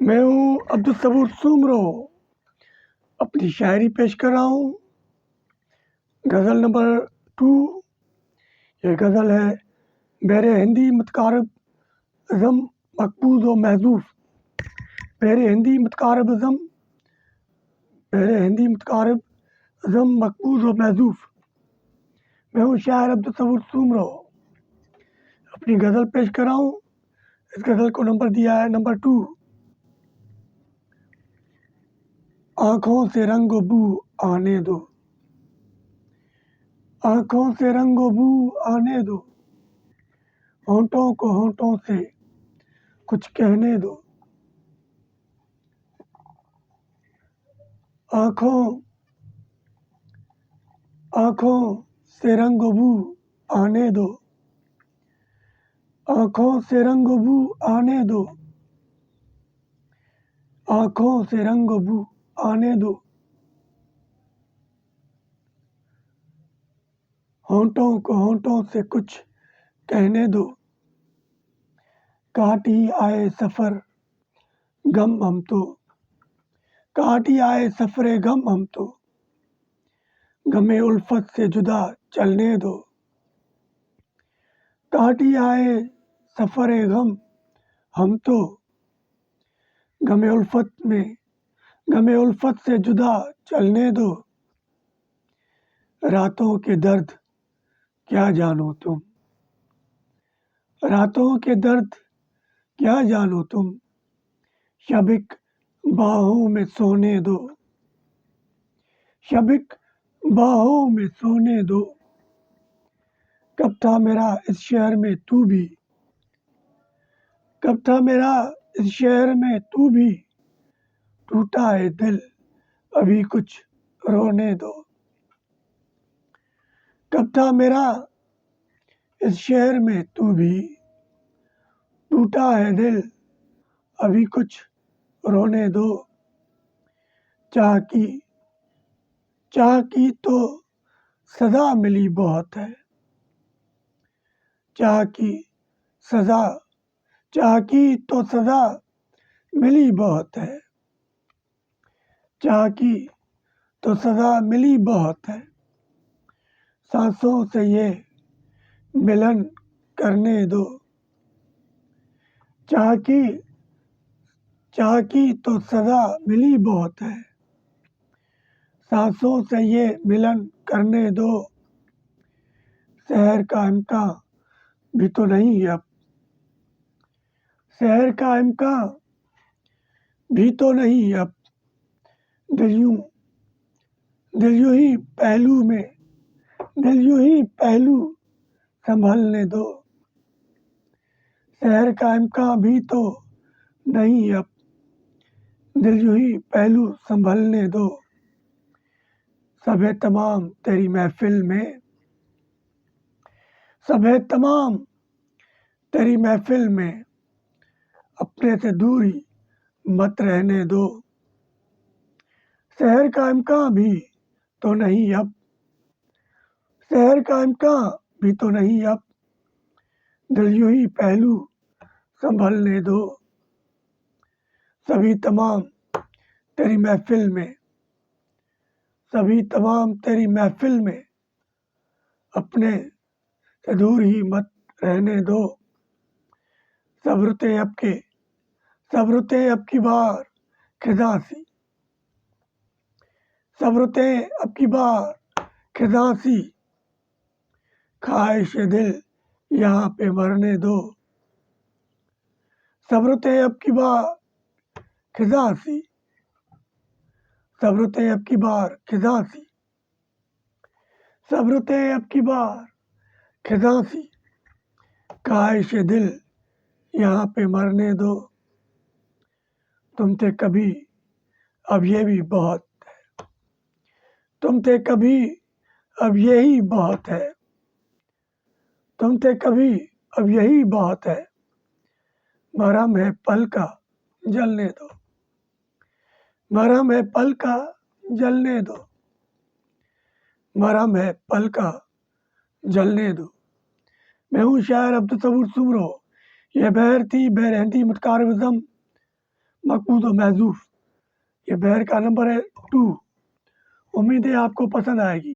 میں ہوں عبدالصبور سومرو، اپنی شاعری پیش کر رہا ہوں۔ غزل نمبر 2، یہ غزل ہے بیر ہندی متقارب ضم مقبوض و محذوف۔ بیر ہندی متقارب ضم مقبوض و محذوف۔ میں ہوں شاعر عبدالصبور سومرو، اپنی غزل پیش کر رہا ہوں۔ اس غزل کو نمبر دیا ہے نمبر 2۔ آنکھوں سے رنگ و بو آنے دو، آنکھوں سے رنگ و بو آنے دو، ہونٹوں کو ہونٹوں سے کچھ کہنے دو۔ آنکھوں سے رنگ و بو آنے دو، آنکھوں سے رنگ و بو آنے دو، آنکھوں سے رنگ و بو آنے دو، ہونٹوں کو ہونٹوں سے کچھ کہنے دو۔ کاٹ ہی آئے سفر غم ہم تو، کاٹ ہی آئے سفر غم ہم تو، غم الفت سے جدا چلنے دو۔ کاٹ ہی آئے سفر غم ہم تو، غم الفت سے جدا چلنے دو۔ راتوں کے درد کیا جانو تم، راتوں کے درد کیا جانو تم، شبک باہوں میں سونے دو، شبک باہوں میں سونے دو۔ کب تھا میرا اس شہر میں تو بھی، کب تھا میرا اس شہر میں تو بھی، ٹوٹا ہے دل ابھی کچھ رونے دو۔ کب تھا میرا اس شہر میں تو بھی، ٹوٹا ہے دل ابھی کچھ رونے دو۔ چاہ کی تو سزا ملی بہت ہے، چاہ کی تو سزا ملی بہت ہے، چاہ کی تو سزا ملی بہت ہے۔ سانسوں سے یہ ملن کرنے دو، چاہ کی تو سزا ملی بہت ہے، سانسوں سے یہ ملن کرنے دو۔ سحر کا امکان بھی تو نہیں اب، سحر کا امکان بھی تو نہیں اب، دل یوں ہی پہلو سنبھلنے دو۔ سحر کا امکان بھی تو نہیں اب، دل یوں ہی پہلو سنبھلنے دو۔ سب ہے تمام تیری محفل میں، سب ہے تمام تیری محفل میں، اپنے سے دوری مت رہنے دو۔ سحر کا امکان بھی تو نہیں اب، سحر کا امکان بھی تو نہیں اب، دل یوں ہی پہلو سنبھلنے دو۔ سبھی تمام تیری محفل میں، سبھی تمام تیری محفل میں، اپنے سے دور ہی مت رہنے دو۔ صبر تے اب کی بار خزاں سی، صبر تے اب کی بار خزاں سی، خواہش دل یہاں پہ مرنے دو۔ صبر تے اب کی بار خزاں سی، صبر تے اب کی بار خزاں سی، صبر تے اب کی بار خزاں سی، خواہش دل یہاں پہ مرنے دو۔ تم تھے کبھی اب یہ بھی بہت ہے، تم تھے کبھی اب یہی بہت ہے، تم تھے کبھی اب یہی بہت ہے، مرہم ہے پل کا جلنے دو، مرہم ہے پل کا جلنے دو، مرہم ہے پل کا جلنے دو۔ میں ہوں شاعر عبدالصبور سومرو، یہ بیر ہندی متقارب ضم مقبوض و محذوف، یہ بحر کا نمبر ہے 2۔ امید ہے آپ کو پسند آئے گی۔